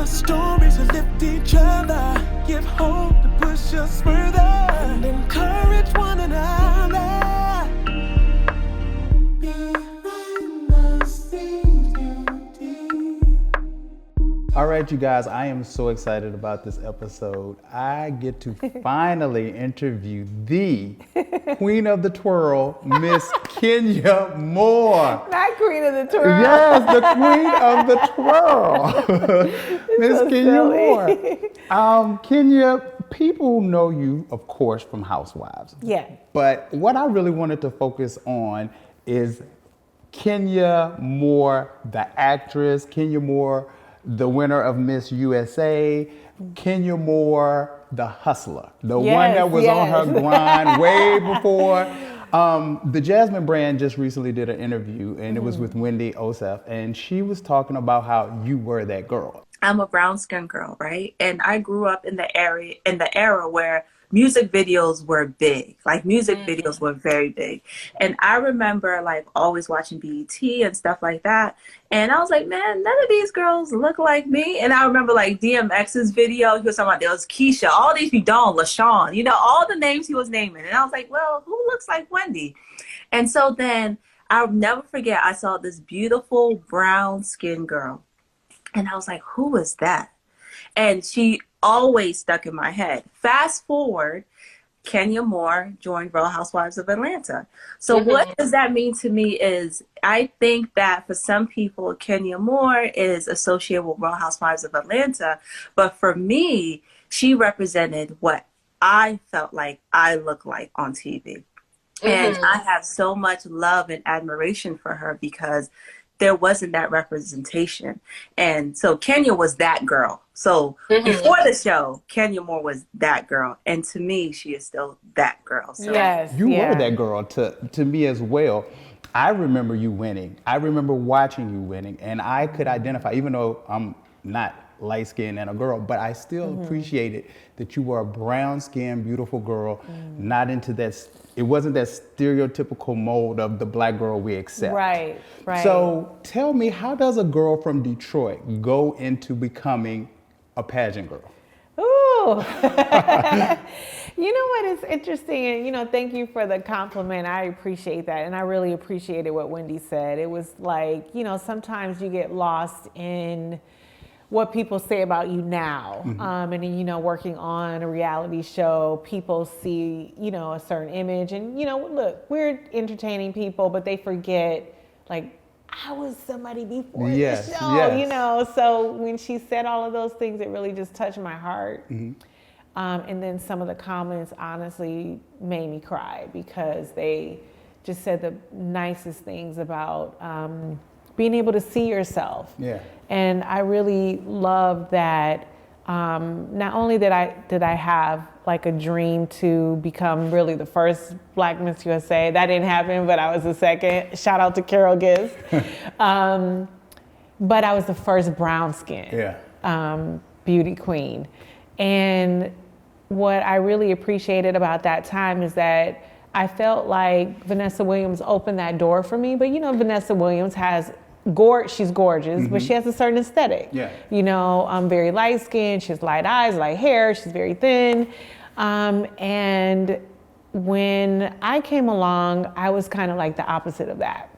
our stories to lift each other, give hope to push us further, and encourage one another. All right, you guys, I am so excited about this episode. I get to finally interview the queen of the twirl, Miss Kenya Moore. Not queen of the twirl. Yes, the queen of the twirl. Miss so Kenya silly. Moore. Kenya, people know you, of course, from Housewives. Yeah. But what I really wanted to focus on is Kenya Moore, the actress, Kenya Moore, the winner of Miss USA, Kenya Moore, the hustler, the one that was on her grind way before. The Jasmine brand just recently did an interview, and it was with Whitney Houston, and she was talking about how you were that girl. I'm a brown skin girl, right? And I grew up in the era where music videos were big. Like music videos were very big. And I remember like always watching BET and stuff like that. And I was like, man, none of these girls look like me. And I remember like DMX's video, he was talking about there was Keisha, all these people, Dawn, LaShawn, you know, all the names he was naming. And I was like, well, who looks like Wendy? And so then I'll never forget, I saw this beautiful brown skin girl. And I was like, who is that? And she always stuck in my head. Fast forward, Kenya Moore joined Real Housewives of Atlanta. So what does that mean to me is I think that for some people, Kenya Moore is associated with Real Housewives of Atlanta. But for me, she represented what I felt like I looked like on TV. And I have so much love and admiration for her because there wasn't that representation. And so Kenya was that girl. So before the show, Kenya Moore was that girl. And to me, she is still that girl. So Yes. You were that girl to me as well. I remember you winning. I remember watching you winning. And I could identify, even though I'm not light-skinned and a girl, but I still appreciated that you were a brown-skinned, beautiful girl, not into that, it wasn't that stereotypical mold of the black girl we accept. Right. So tell me, how does a girl from Detroit go into becoming a pageant girl? Ooh. You know what is interesting, and you know, thank you for the compliment. I appreciate that, and I really appreciated what Wendy said. It was like, you know, sometimes you get lost in what people say about you now. And then, you know, working on a reality show, people see, you know, a certain image, and, you know, look, we're entertaining people, but they forget, like, I was somebody before the show, you know? So when she said all of those things, it really just touched my heart. And then some of the comments honestly made me cry because they just said the nicest things about being able to see yourself. And I really love that. Not only did I have like a dream to become really the first Black Miss USA. That didn't happen, but I was the second. Shout out to Carol Gist. But I was the first brown skin beauty queen. And what I really appreciated about that time is that I felt like Vanessa Williams opened that door for me. But you know, Vanessa Williams has she's gorgeous, but she has a certain aesthetic. You know, I'm very light skinned, she has light eyes, light hair, she's very thin. And when I came along, I was kind of like the opposite of that.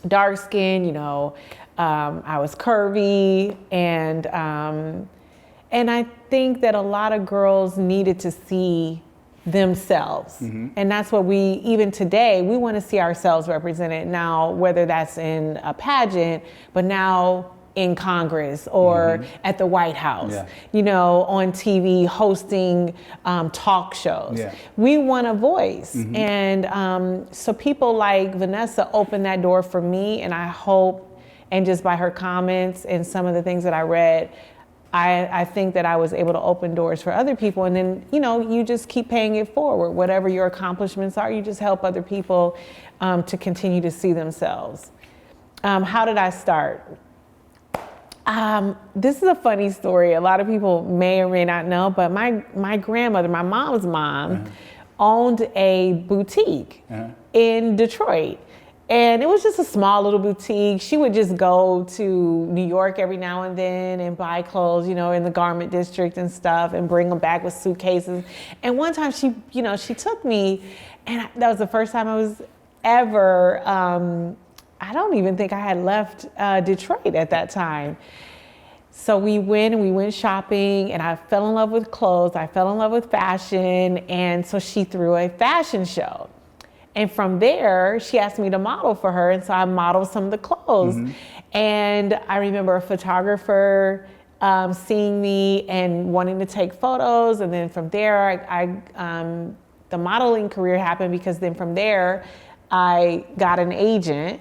Dark skin, you know, I was curvy, and I think that a lot of girls needed to see themselves. And that's what even today, we want to see ourselves represented now, whether that's in a pageant, but now in Congress or at the White House, you know, on TV, hosting talk shows. We want a voice. And so people like Vanessa opened that door for me, and I hope, and just by her comments and some of the things that I read, I think that I was able to open doors for other people. And then, you know, you just keep paying it forward. Whatever your accomplishments are, you just help other people to continue to see themselves. How did I start? This is a funny story. A lot of people may or may not know, but my grandmother, my mom's mom, owned a boutique in Detroit. And it was just a small little boutique. She would just go to New York every now and then and buy clothes, you know, in the garment district and stuff, and bring them back with suitcases. And one time she, you know, she took me, and that was the first time I was ever, I don't even think I had left Detroit at that time. So we went shopping, and I fell in love with clothes. I fell in love with fashion. And so she threw a fashion show. And from there, she asked me to model for her. And so I modeled some of the clothes. And I remember a photographer seeing me and wanting to take photos. And then from there, the modeling career happened, because then from there, I got an agent.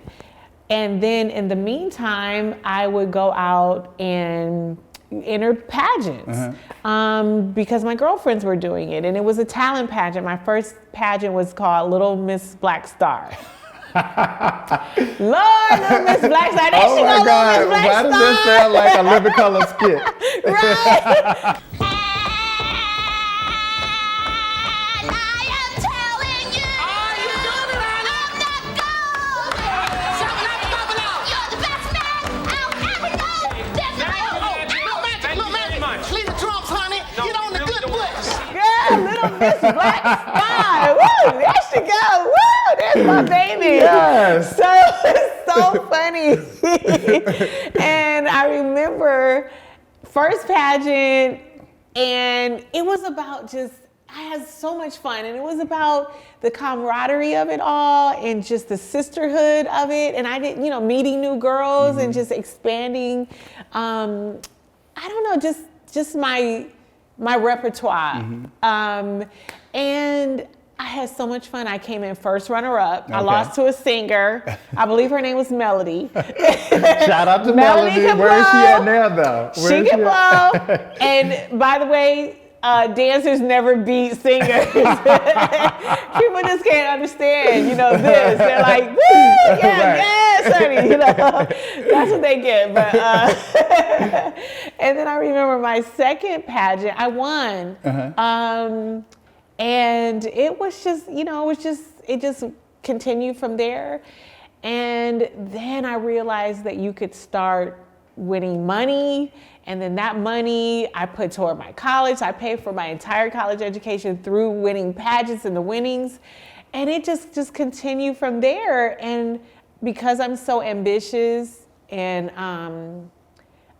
And then in the meantime, I would go out and enter pageants because my girlfriends were doing it. And it was a talent pageant. My first pageant was called Little Miss Black Star. Lord, Little Miss Black Star. Oh my God, why does this sound like a Living Color skit? Right. Little Miss Black Star. Woo, there she go. Woo, there's my baby. Yes. So funny. And I remember first pageant, and it was about just, I had so much fun, and it was about the camaraderie of it all and just the sisterhood of it. And I didn't, you know, meeting new girls and just expanding, I don't know, just my repertoire. And I had so much fun. I came in first runner-up. I lost to a singer. I believe her name was Melody. Shout out to Melody. Where is she at now, though? She can blow. And by the way, dancers never beat singers. People just can't understand, you know, this. They're like, woo, yes, honey, you know. That's what they get. But and then I remember my second pageant, I won. And it was just, you know, it just continued from there. And then I realized that you could start winning money. And then that money I put toward my college. I paid for my entire college education through winning pageants and the winnings. And it just continued from there. And because I'm so ambitious, and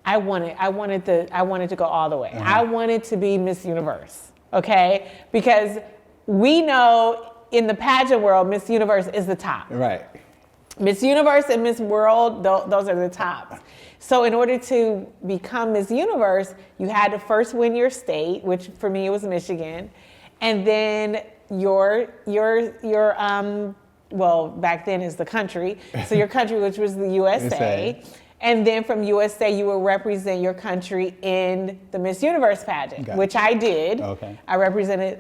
I wanted to go all the way. I wanted to be Miss Universe, okay? Because we know in the pageant world, Miss Universe is the top. Right. Miss Universe and Miss World, those are the tops. So in order to become Miss Universe, you had to first win your state, which for me it was Michigan, and then your well, back then is the country. So your country, which was the USA. And then from USA, you will represent your country in the Miss Universe pageant, which I did. Okay. I represented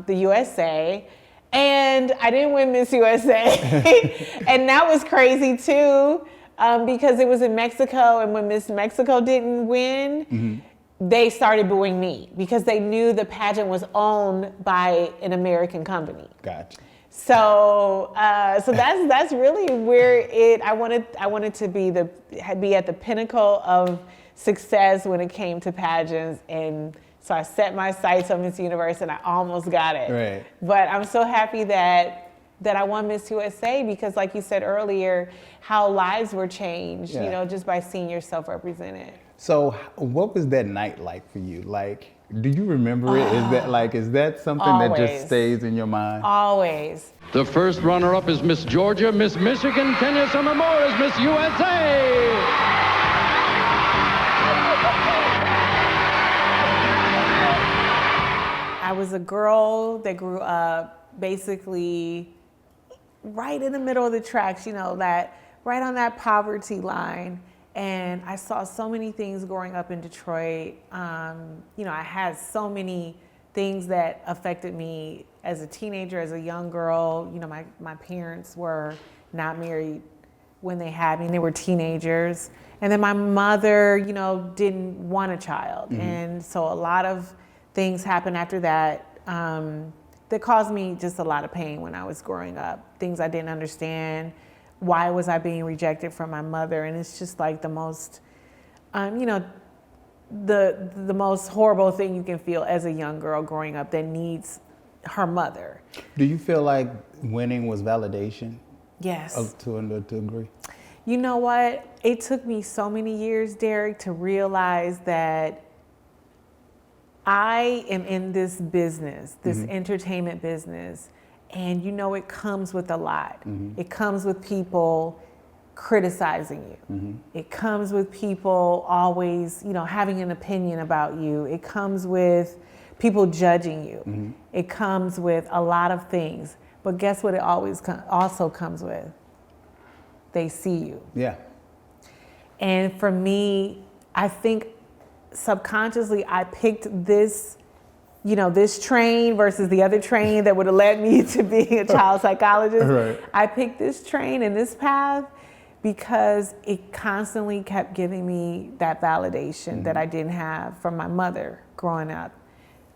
the USA. And I didn't win Miss USA. And that was crazy too, because it was in Mexico. And when Miss Mexico didn't win, they started booing me because they knew the pageant was owned by an American company. Gotcha. So that's really where I wanted to be at the pinnacle of success when it came to pageants. And so I set my sights on Miss Universe, and I almost got it. Right. But I'm so happy that I won Miss USA, because like you said earlier, how lives were changed, you know, just by seeing yourself represented. So what was that night like for you? Like, do you remember it? Is that something Always. that just stays in your mind? Always. The first runner-up is Miss Georgia. Miss Michigan, Kenya Samamora is Miss USA. I was a girl that grew up basically right in the middle of the tracks, you know, that right on that poverty line. And I saw so many things growing up in Detroit. You know, I had so many things that affected me as a teenager, as a young girl. You know, my parents were not married when they had me. They were teenagers. And then my mother, you know, didn't want a child. And so a lot of things happened after that that caused me just a lot of pain when I was growing up. Things I didn't understand. why was I being rejected from my mother? And it's just like the most, the most horrible thing you can feel as a young girl growing up that needs her mother. Do you feel like winning was validation? Yes. To a degree? You know what? It took me so many years, Derek, to realize that I am in this business, this entertainment business, and it comes with a lot. It comes with people criticizing you. It comes with people always, having an opinion about you. It comes with people judging you. It comes with a lot of things. But guess what it always also comes with? They see you. Yeah. And for me, I think subconsciously I picked this, this train versus the other train that would have led me to being a child psychologist. Right. I picked this train and this path because it constantly kept giving me that validation that I didn't have from my mother growing up.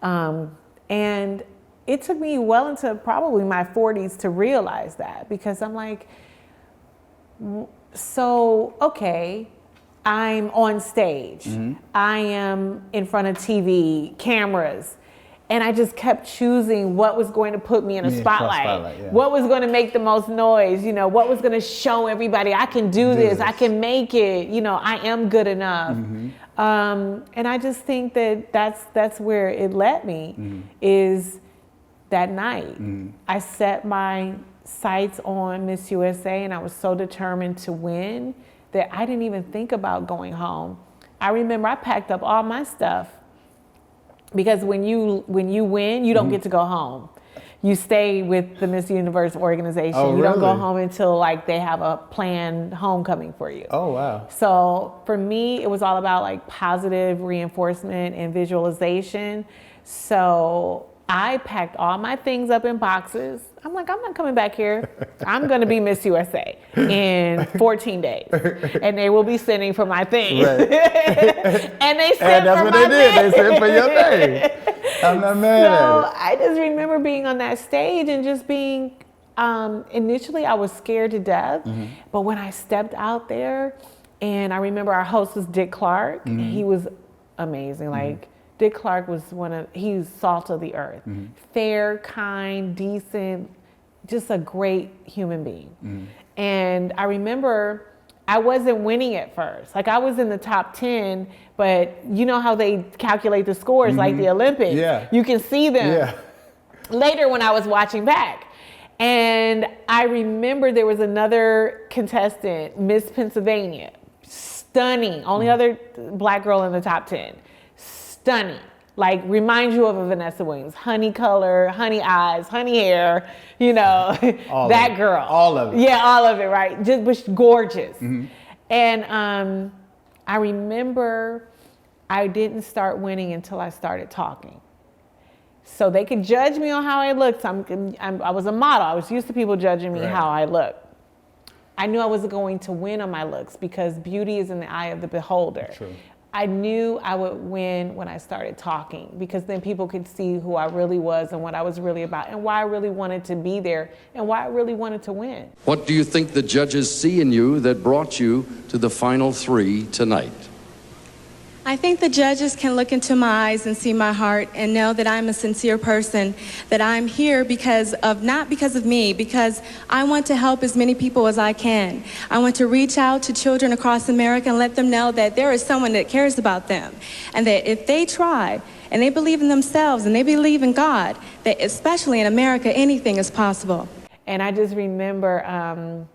And it took me well into probably my 40s to realize that, because I'm like, so, okay, I'm on stage. I am in front of TV, cameras. And I just kept choosing what was going to put me in a spotlight, what was going to make the most noise, what was going to show everybody I can do this, I can make it, I am good enough. And I just think that that's where it led me, is that night. I set my sights on Miss USA, and I was so determined to win that I didn't even think about going home. I remember I packed up all my stuff, because when you win, you don't get to go home. You stay with the Miss Universe organization. Oh, you don't go really? home until they have a planned homecoming for you. Oh, wow. So for me, it was all about positive reinforcement and visualization. So I packed all my things up in boxes. I'm like, I'm not coming back here. I'm going to be Miss USA in 14 days. And they will be sending for my things. Right. And they sent for my things. And that's what they did. They sent for your thing. I'm not mad at it. So I just remember being on that stage and just being, initially I was scared to death. But when I stepped out there, and I remember our host was Dick Clark. And he was amazing. Dick Clark was he's salt of the earth. Fair, kind, decent, just a great human being. And I remember I wasn't winning at first. I was in the top 10, but you know how they calculate the scores like the Olympics? Yeah. You can see them later when I was watching back. And I remember there was another contestant, Miss Pennsylvania, stunning, only other black girl in the top 10. Stunning, reminds you of a Vanessa Williams, honey color, honey eyes, honey hair, that girl. All of it. Yeah, all of it, right? Just was gorgeous. And I remember I didn't start winning until I started talking. So they could judge me on how I looked. I was a model. I was used to people judging me how I looked. I knew I wasn't going to win on my looks, because beauty is in the eye of the beholder. True. I knew I would win when I started talking, because then people could see who I really was and what I was really about and why I really wanted to be there and why I really wanted to win. What do you think the judges see in you that brought you to the final 3 tonight? I think the judges can look into my eyes and see my heart and know that I'm a sincere person, that I'm here not because of me, because I want to help as many people as I can. I want to reach out to children across America and let them know that there is someone that cares about them, and that if they try and they believe in themselves and they believe in God, that especially in America, anything is possible. And I just remember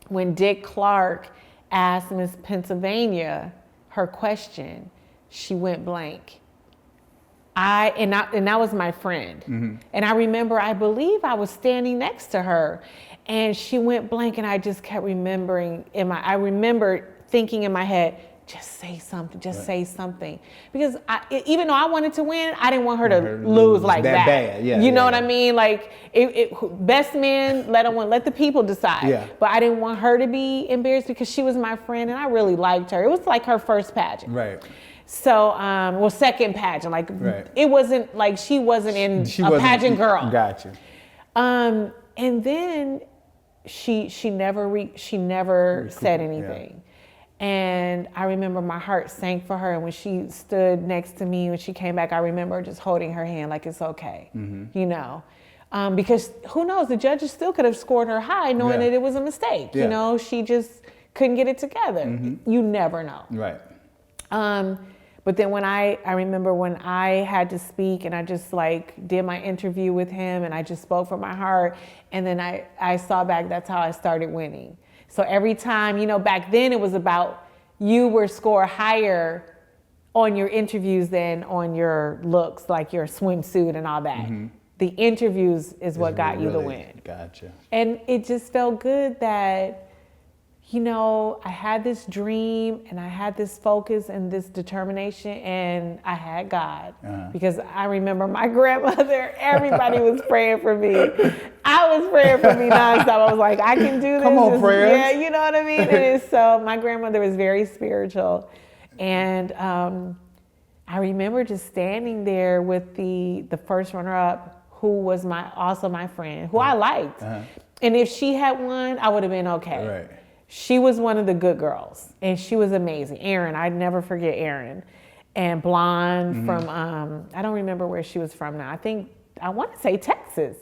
when Dick Clark asked Miss Pennsylvania her question, she went blank. And that was my friend. And I remember, I believe I was standing next to her, and she went blank, and I just kept remembering I remember thinking in my head, just say something, say something. Because even though I wanted to win, I didn't want her to lose like that. Bad. Yeah, you know what I mean? Best man, let the people decide. Yeah. But I didn't want her to be embarrassed, because she was my friend and I really liked her. It was like her first pageant. Right. So, second pageant. It wasn't she wasn't a pageant girl. Gotcha. And then she never said anything. And I remember my heart sank for her. And when she stood next to me, when she came back, I remember just holding her hand like it's okay, you know. Because who knows, the judges still could have scored her high knowing that it was a mistake. You know, she just couldn't get it together. You never know. Right. But then when I remember when I had to speak and I just like did my interview with him and I just spoke from my heart, and then I saw back, that's how I started winning. So every time, you know, back then it was about you were score higher on your interviews than on your looks, like your swimsuit and all that. The interviews is what got you the win. Gotcha. And it just felt good that, you know, I had this dream and I had this focus and this determination, and I had God. Because I remember my grandmother, everybody was praying for me. I was praying for me nonstop. I was like, I can do this. Come on, prayers. Yeah, you know what I mean? It is so, my grandmother was very spiritual. And I remember just standing there with the first runner-up, who was also my friend, who I liked. And if she had won, I would have been okay. Right. She was one of the good girls, and she was amazing. Erin, I'd never forget Erin. And blonde from, I don't remember where she was from now. I want to say Texas.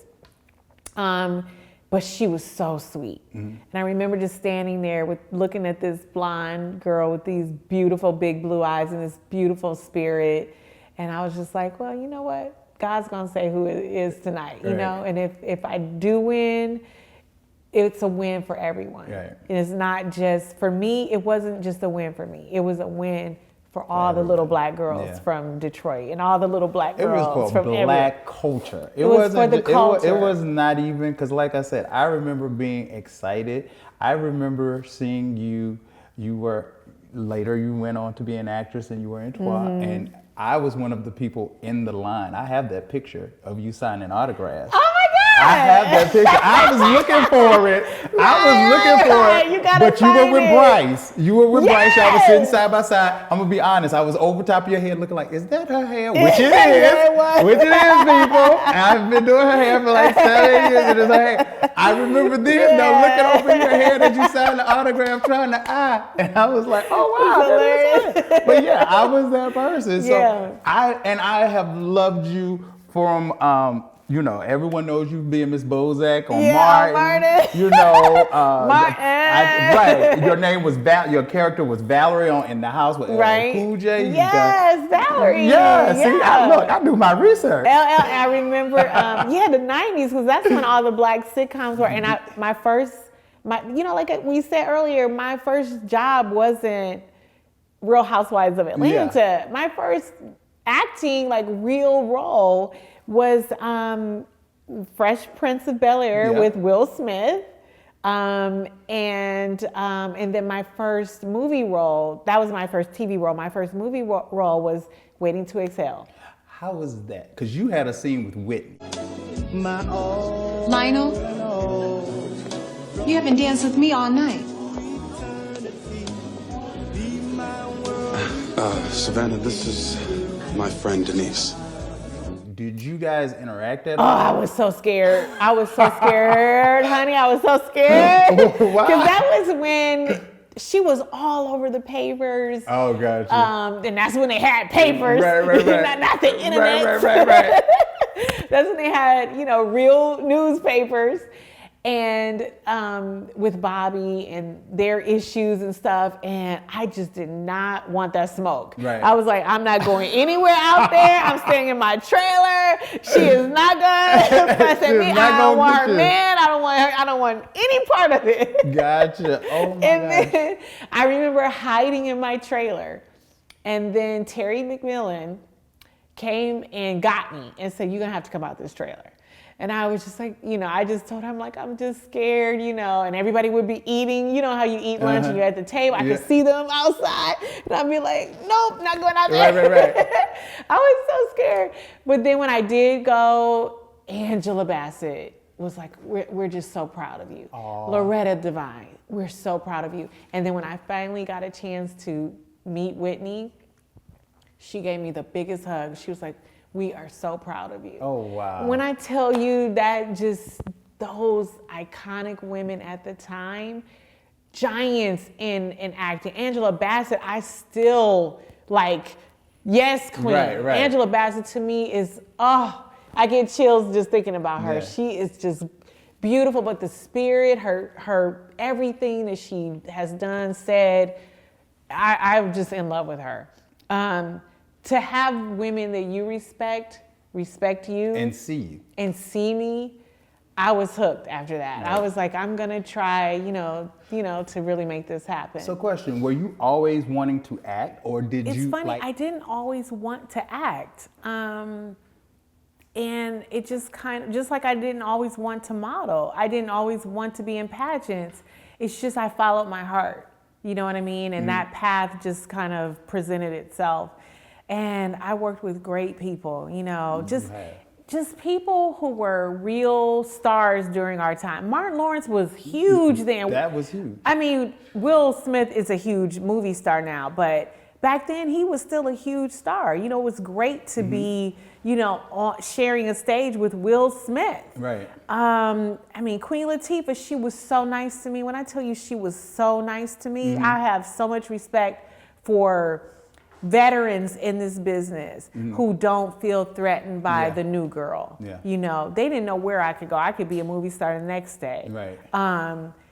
But she was so sweet. And I remember just standing there looking at this blonde girl with these beautiful big blue eyes and this beautiful spirit. And I was just like, well, you know what? God's going to say who it is tonight, you know? And if I do win, it's a win for everyone. Right. It's not just, for me, it wasn't just a win for me. It was a win for all the little black girls from Detroit and all the little black girls from everywhere. It was for black culture. It was for the culture. It was not even, because like I said, I remember being excited. I remember seeing you were, later you went on to be an actress and you were in twirl, and I was one of the people in the line. I have that picture of you signing autographs. Oh my God! I have that picture. I was looking for it. But you were with Bryce. You were with Bryce. Y'all was sitting side by side. I'm gonna be honest. I was over top of your head looking like, is that her hair? Which it is. Which it is, people. I've been doing her hair for like 7 years. It is her hair. I remember then though, looking over your head as you signed the autograph, trying to eye, and I was like, oh wow, that is her. But yeah, I was that person. So I have loved you from. You know, everyone knows you being Miss Bozak on Martin. You know, Martin. Right. Your name was your character was Valerie on In the House with Cool J. Yes, Valerie. Yeah. See, I do my research. I remember, the 90s, because that's when all the black sitcoms were. And you know, like we said earlier, my first job wasn't Real Housewives of Atlanta. Yeah. My first acting, like real role, was Fresh Prince of Bel-Air with Will Smith, and then my first movie role, that was my first TV role. My first movie role was Waiting to Exhale. How was that? Because you had a scene with Whitney. Lionel, you haven't danced with me all night. Savannah, this is my friend Denise. Did you guys interact at all? Oh, I was so scared. Honey. I was so scared. Why? Because that was when she was all over the papers. Oh, gotcha. And that's when they had papers. Right. not the internet. Right. That's when they had, you know, real newspapers. And with Bobby and their issues and stuff, and I just did not want that smoke. Right. I was like, I'm not going anywhere out there. I'm staying in my trailer. She is not gonna fuss at me. I don't want her man. I don't want any part of it. Gotcha. Oh my gosh. And then I remember hiding in my trailer, and then Terry McMillan came and got me and said, "You're gonna have to come out this trailer." And I was just like, you know, I just told him, like, I'm just scared, you know, and everybody would be eating, you know how you eat lunch and you're at the table. I could see them outside, and I'd be like, nope, not going out there. Right. I was so scared. But then when I did go, Angela Bassett was like, we're just so proud of you. Aww. Loretta Devine, we're so proud of you. And then when I finally got a chance to meet Whitney, she gave me the biggest hug. She was like, we are so proud of you. Oh, wow. When I tell you that just those iconic women at the time, giants in acting. Angela Bassett, I still like, yes, queen. Right. Angela Bassett to me is, I get chills just thinking about her. Yeah. She is just beautiful, but the spirit, her everything that she has done, said, I'm just in love with her. To have women that you respect you. And see you. And see me, I was hooked after that. Right. I was like, I'm gonna try, to really make this happen. So question, were you always wanting to act, or did It's you funny, like... I didn't always want to act. And it just just like I didn't always want to model. I didn't always want to be in pageants. It's just I followed my heart, you know what I mean? And that path just kind of presented itself. And I worked with great people, just people who were real stars during our time. Martin Lawrence was huge then. That was huge. I mean, Will Smith is a huge movie star now, but back then he was still a huge star. It was great to be, sharing a stage with Will Smith. Right. Queen Latifah, she was so nice to me. When I tell you she was so nice to me, I have so much respect for veterans in this business who don't feel threatened by the new girl. Yeah. They didn't know where I could go. I could be a movie star the next day. Right.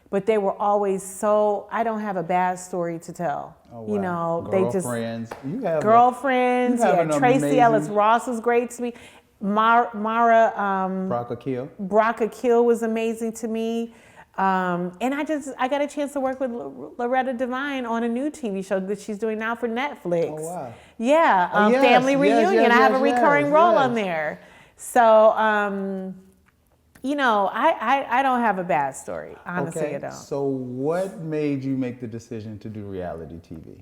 But they were always so, I don't have a bad story to tell. Oh, wow. Girlfriends. Girlfriends. Tracy Ellis Ross was great to me. Mara Brock-Akil was amazing to me. And I got a chance to work with Loretta Devine on a new TV show that she's doing now for Netflix. Oh, wow. Yeah, Yes, Family Reunion. I have a recurring role on yes. there. So, I don't have a bad story. Honestly, Okay. I don't. So what made you make the decision to do reality TV?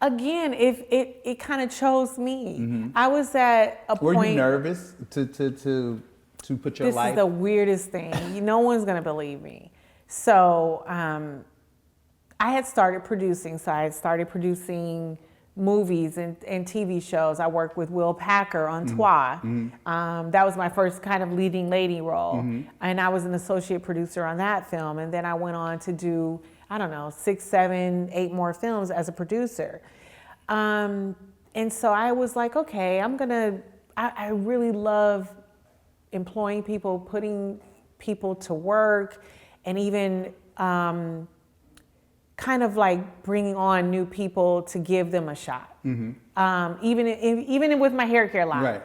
Again, if it kind of chose me. I was at a point. Were you nervous to put your life? This is the weirdest thing. No one's gonna believe me. So I had started producing. So I had started producing movies and TV shows. I worked with Will Packer on twirl. That was my first kind of leading lady role. And I was an associate producer on that film. And then I went on to do, 6, 7, 8 more films as a producer. And so I was like, okay, I really love employing people, putting people to work, and even kind of like bringing on new people to give them a shot. Even with my Haircare line. Right.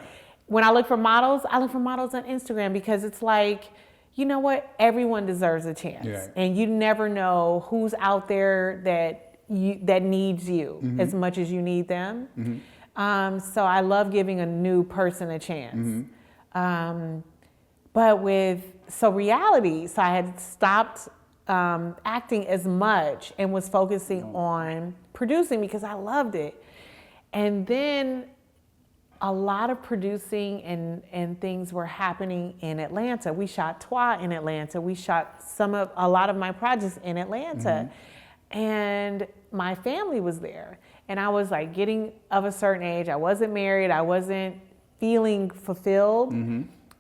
When I look for models on Instagram, because it's like, you know what? Everyone deserves a chance. Right. And you never know who's out there that needs you as much as you need them. So I love giving a new person a chance. But reality, so I had stopped acting as much and was focusing on producing because I loved it. And then a lot of producing and things were happening in Atlanta. We shot twirl in Atlanta. We shot a lot of my projects in Atlanta. And my family was there. And I was like getting of a certain age. I wasn't married. I wasn't feeling fulfilled.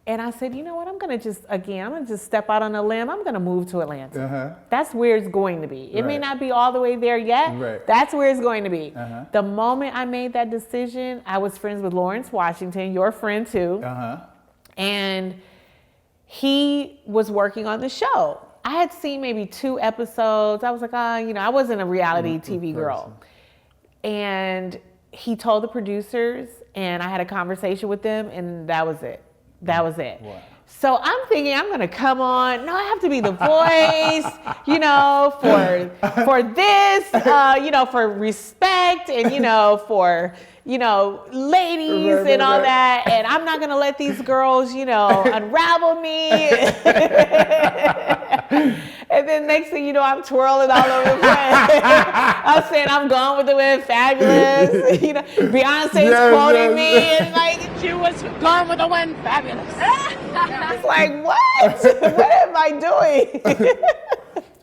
And I said, you know what, I'm gonna just step out on a limb. I'm gonna move to Atlanta. That's where it's going to be. It may not be all the way there yet. Right. That's where it's going to be. The moment I made that decision, I was friends with Lawrence Washington, your friend too. And he was working on the show. I had seen maybe 2 episodes. I was like, I wasn't a reality TV girl. And he told the producers, and I had a conversation with them, and that was it. Wow. So I'm thinking I'm gonna come on. No, I have to be the voice, for this, for respect, and for ladies and all that. And I'm not gonna let these girls, unravel me. And then next thing you know, I'm twirling all over the place. I'm saying I'm gone with the women, fabulous. Beyonce's quoting me, and like she was gone with the wind, fabulous. It's like, what? What am I doing?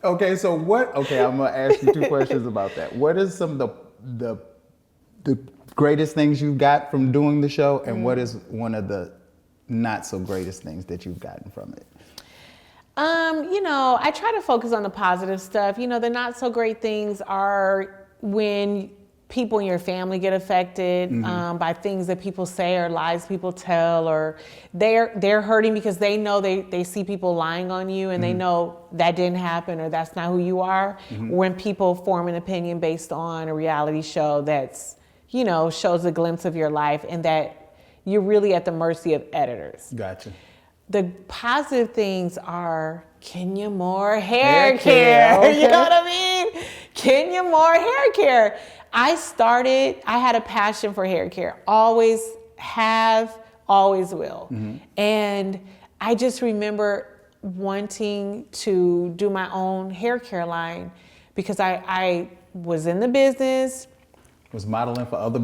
Okay, so I'm gonna ask you 2 questions about that. What is some of the greatest things you got from doing the show, and what is one of the not so greatest things that you've gotten from it? I try to focus on the positive stuff. The not so great things are when people in your family get affected by things that people say or lies people tell, or they're hurting because they know they see people lying on you and they know that didn't happen or that's not who you are. When people form an opinion based on a reality show that's, shows a glimpse of your life and that you're really at the mercy of editors. Gotcha. The positive things are Kenya Moore hair care. Okay. You know what I mean? Kenya Moore hair care. I had a passion for hair care. Always have, always will. And I just remember wanting to do my own hair care line because I was in the business. Was modeling for other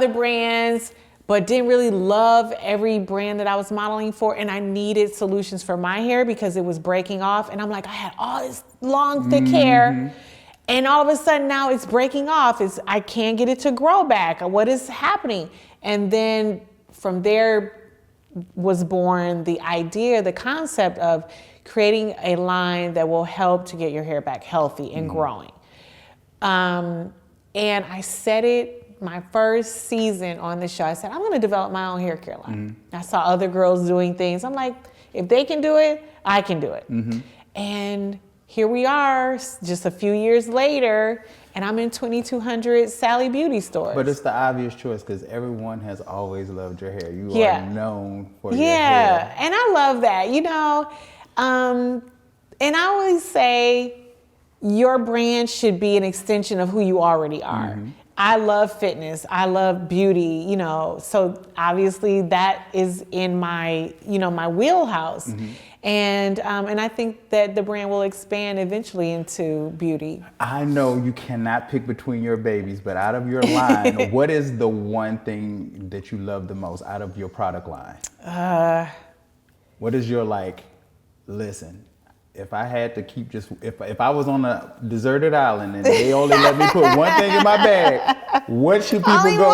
brands. But didn't really love every brand that I was modeling for. And I needed solutions for my hair because it was breaking off. And I'm like, I had all this long, thick hair. And all of a sudden now it's breaking off. I can't get it to grow back. What is happening? And then from there was born the idea, the concept of creating a line that will help to get your hair back healthy and growing. And I said it my first season on the show. I said, I'm going to develop my own hair care line. I saw other girls doing things. I'm like, if they can do it, I can do it. And here we are, just a few years later, and I'm in 2,200 Sally Beauty stores. But it's the obvious choice because everyone has always loved your hair. You are known for your hair. Yeah, and I love that, and I always say your brand should be an extension of who you already are. I love fitness. I love beauty, so obviously that is in my, my wheelhouse. And I think that the brand will expand eventually into beauty. I know you cannot pick between your babies, but out of your line, what is the one thing that you love the most out of your product line? What is your listen, if I had to keep if I was on a deserted island and they only let me put one thing in my bag, what should people only go?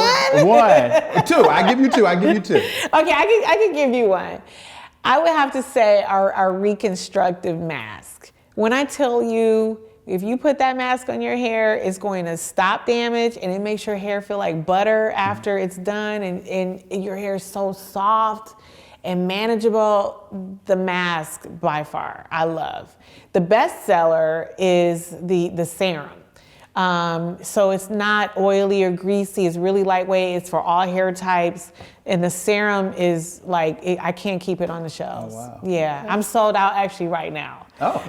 One? Two. I give you two. Okay, I can give you one. I would have to say our reconstructive mask. When I tell you, if you put that mask on your hair, it's going to stop damage and it makes your hair feel like butter after it's done and your hair is so soft and manageable. The mask by far, I love. The best seller is the serum. So it's not oily or greasy. It's really lightweight. It's for all hair types. And the serum is I can't keep it on the shelves. Oh, wow. Yeah, I'm sold out actually right now. Oh,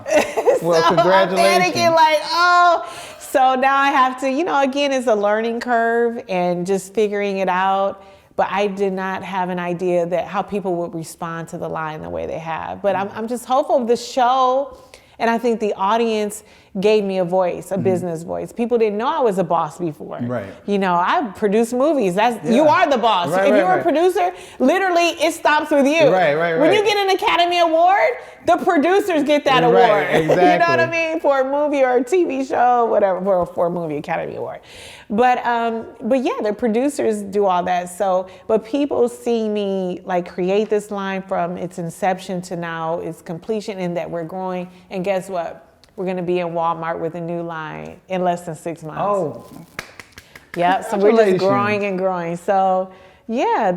well, so congratulations. I'm panicking so now I have to, again, it's a learning curve and just figuring it out. But I did not have an idea that how people would respond to the line the way they have. But I'm just hopeful of the show. And I think the audience gave me a voice, a business voice. People didn't know I was a boss before. Right. I produced movies. You are the boss. If you're a producer, literally it stops with you. Right. When you get an Academy Award, the producers get that award. Exactly. You know what I mean? For a movie or a TV show, whatever, for a movie Academy Award. But yeah, the producers do all that. So, but people see me create this line from its inception to now its completion, and that we're growing. And guess what? We're going to be in Walmart with a new line in less than 6 months. Oh. Yeah, so we're just growing and growing. So yeah,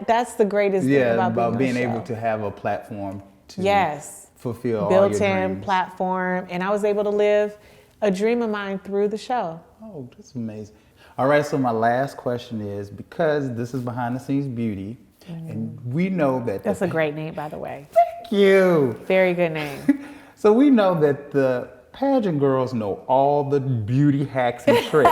that's the greatest thing about being able to have a platform to fulfill all your dreams. Built-in platform, and I was able to live a dream of mine through the show. Oh, that's amazing. All right, so my last question is, because this is Behind the Scenes Beauty, and we know that... That's a great name, by the way. Thank you. Very good name. So we know that the pageant girls know all the beauty hacks and tricks.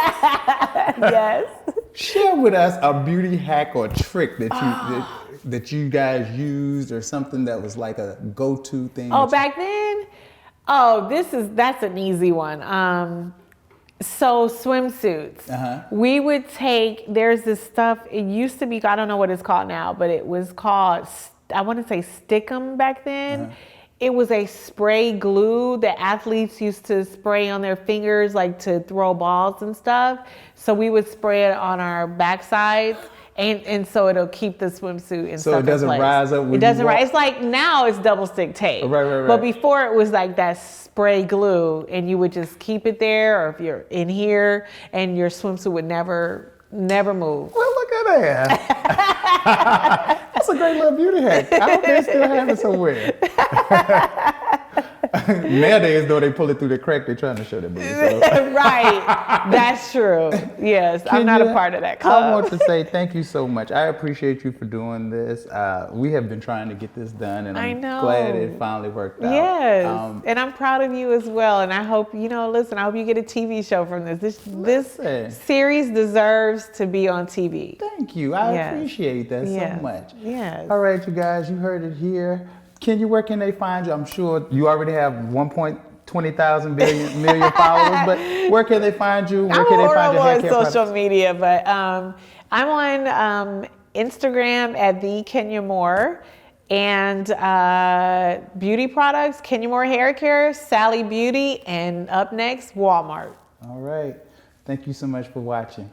Yes. Share with us a beauty hack or trick that you guys used, or something that was like a go-to thing. Oh, back then? Oh, that's an easy one. So swimsuits. We would there's this stuff, it used to be, I don't know what it's called now, but it was called, I want to say Stickum back then. it was a spray glue that athletes used to spray on their fingers, like to throw balls and stuff. So we would spray it on our backsides. And so it'll keep the swimsuit and stuff So it doesn't in place. rise up when it doesn't you walk? rise. It's like now it's double stick tape. Right. But before it was like that spray glue, and you would just keep it there, or if you're in here, and your swimsuit would never move. Well, look at that. That's a great little beauty hack. I hope they still have it somewhere. Nowadays, though, they pull it through the crack. They're trying to show their booty. So. Right. That's true. Yes. I'm not a part of that club. I want to say thank you so much. I appreciate you for doing this. We have been trying to get this done, and I'm glad it finally worked out. Yes. And I'm proud of you as well. And I hope, listen, I hope you get a TV show from this. This series deserves to be on TV. Thank you. I appreciate that so much. Yes. All right, you guys, you heard it here. Where can they find you? I'm sure you already have 1.20 million followers, but where can they find you? Where can they find your hair care on social products? media, but I'm on Instagram at the Kenya Moore, and beauty products, Kenya Moore Haircare, Sally Beauty, and up next, Walmart. All right. Thank you so much for watching.